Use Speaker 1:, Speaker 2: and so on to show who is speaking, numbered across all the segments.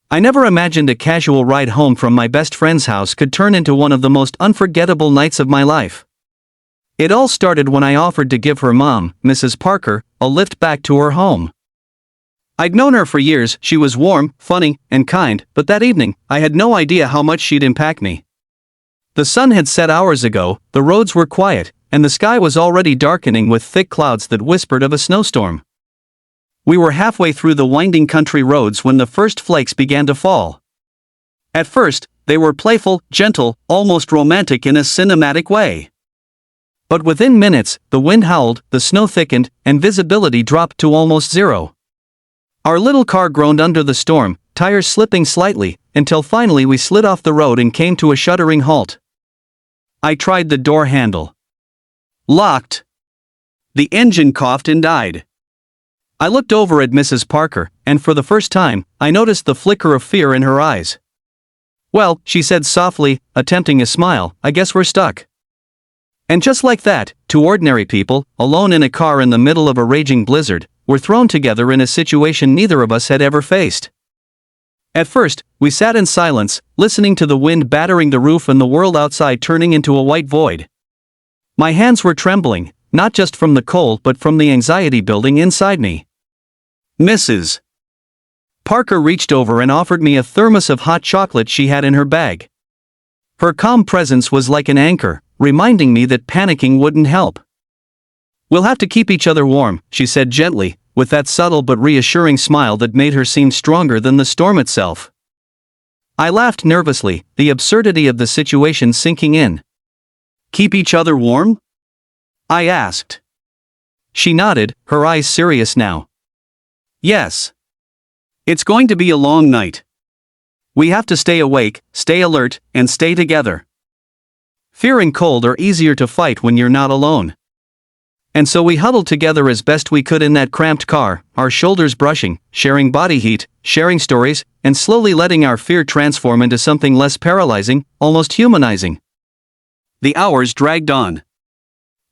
Speaker 1: I never imagined a casual ride home from my best friend's house could turn into one of the most unforgettable nights of my life. It all started when I offered to give her mom, Mrs. Parker, a lift back to her home. I'd known her for years. She was warm, funny, and kind, but that evening, I had no idea how much she'd impact me. The sun had set hours ago, the roads were quiet, and the sky was already darkening with thick clouds that whispered of a snowstorm. We were halfway through the winding country roads when the first flakes began to fall. At first, they were playful, gentle, almost romantic in a cinematic way. But within minutes, the wind howled, the snow thickened, and visibility dropped to almost zero. Our little car groaned under the storm, tires slipping slightly, until finally we slid off the road and came to a shuddering halt. I tried the door handle. Locked. The engine coughed and died. I looked over at Mrs. Parker, and for the first time, I noticed the flicker of fear in her eyes. "Well," she said softly, attempting a smile, "I guess we're stuck." And just like that, two ordinary people, alone in a car in the middle of a raging blizzard, were thrown together in a situation neither of us had ever faced. At first, we sat in silence, listening to the wind battering the roof and the world outside turning into a white void. My hands were trembling, not just from the cold but from the anxiety building inside me. Mrs. Parker reached over and offered me a thermos of hot chocolate she had in her bag. Her calm presence was like an anchor, reminding me that panicking wouldn't help. "We'll have to keep each other warm," she said gently, with that subtle but reassuring smile that made her seem stronger than the storm itself. I laughed nervously, the absurdity of the situation sinking in. "Keep each other warm?" I asked. She nodded, her eyes serious now. "Yes. It's going to be a long night. We have to stay awake, stay alert, and stay together. Fear and cold are easier to fight when you're not alone." And so we huddled together as best we could in that cramped car, our shoulders brushing, sharing body heat, sharing stories, and slowly letting our fear transform into something less paralyzing, almost humanizing. The hours dragged on.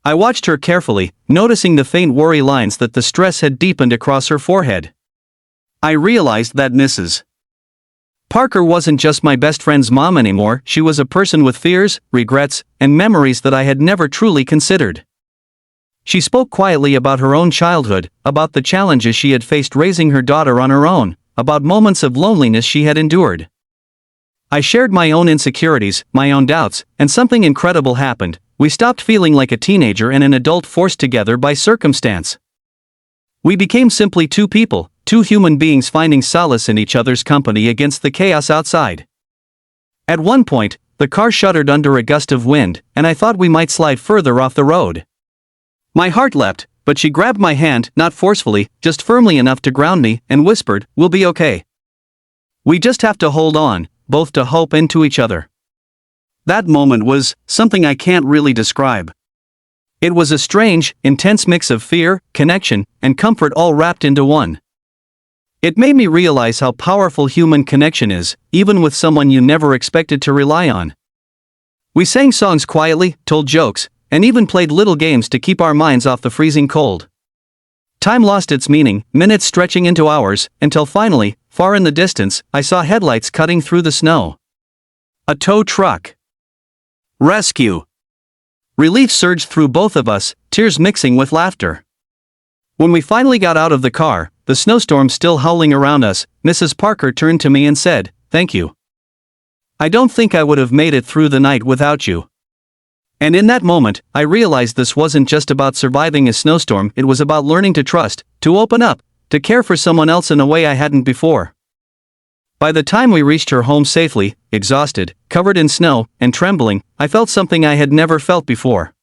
Speaker 1: I watched her carefully, noticing the faint worry lines that the stress had deepened across her forehead. I realized that Mrs. Parker wasn't just my best friend's mom anymore. She was a person with fears, regrets, and memories that I had never truly considered. She spoke quietly about her own childhood, about the challenges she had faced raising her daughter on her own, about moments of loneliness she had endured. I shared my own insecurities, my own doubts, and something incredible happened. We stopped feeling like a teenager and an adult forced together by circumstance. We became simply two people, two human beings finding solace in each other's company against the chaos outside. At one point, the car shuddered under a gust of wind, and I thought we might slide further off the road. My heart leapt, but she grabbed my hand, not forcefully, just firmly enough to ground me, and whispered, "We'll be okay. We just have to hold on, both to hope and to each other." That moment was something I can't really describe. It was a strange, intense mix of fear, connection, and comfort all wrapped into one. It made me realize how powerful human connection is, even with someone you never expected to rely on. We sang songs quietly, told jokes, and even played little games to keep our minds off the freezing cold. Time lost its meaning, minutes stretching into hours, until finally, far in the distance, I saw headlights cutting through the snow. A tow truck. Rescue. Relief surged through both of us, tears mixing with laughter. When we finally got out of the car, the snowstorm still howling around us, Mrs. Parker turned to me and said, "Thank you. I don't think I would have made it through the night without you." And in that moment, I realized this wasn't just about surviving a snowstorm, it was about learning to trust, to open up, to care for someone else in a way I hadn't before. By the time we reached her home safely, exhausted, covered in snow, and trembling, I felt something I had never felt before.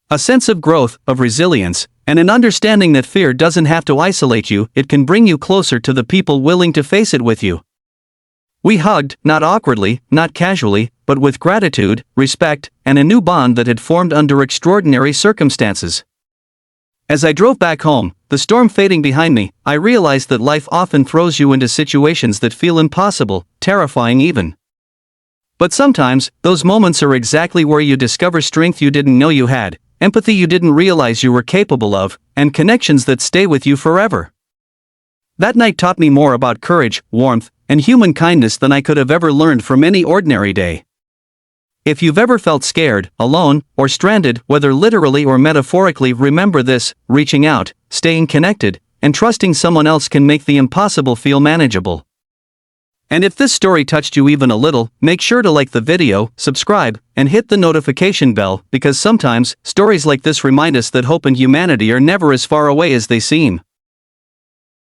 Speaker 1: A sense of growth, of resilience, and an understanding that fear doesn't have to isolate you, it can bring you closer to the people willing to face it with you. We hugged, not awkwardly, not casually, but with gratitude, respect, and a new bond that had formed under extraordinary circumstances. As I drove back home, the storm fading behind me, I realized that life often throws you into situations that feel impossible, terrifying even. But sometimes, those moments are exactly where you discover strength you didn't know you had, empathy you didn't realize you were capable of, and connections that stay with you forever. That night taught me more about courage, warmth, and human kindness than I could have ever learned from any ordinary day. If you've ever felt scared, alone, or stranded, whether literally or metaphorically, remember this: reaching out, staying connected, and trusting someone else can make the impossible feel manageable. And if this story touched you even a little, make sure to like the video, subscribe, and hit the notification bell, because sometimes, stories like this remind us that hope and humanity are never as far away as they seem.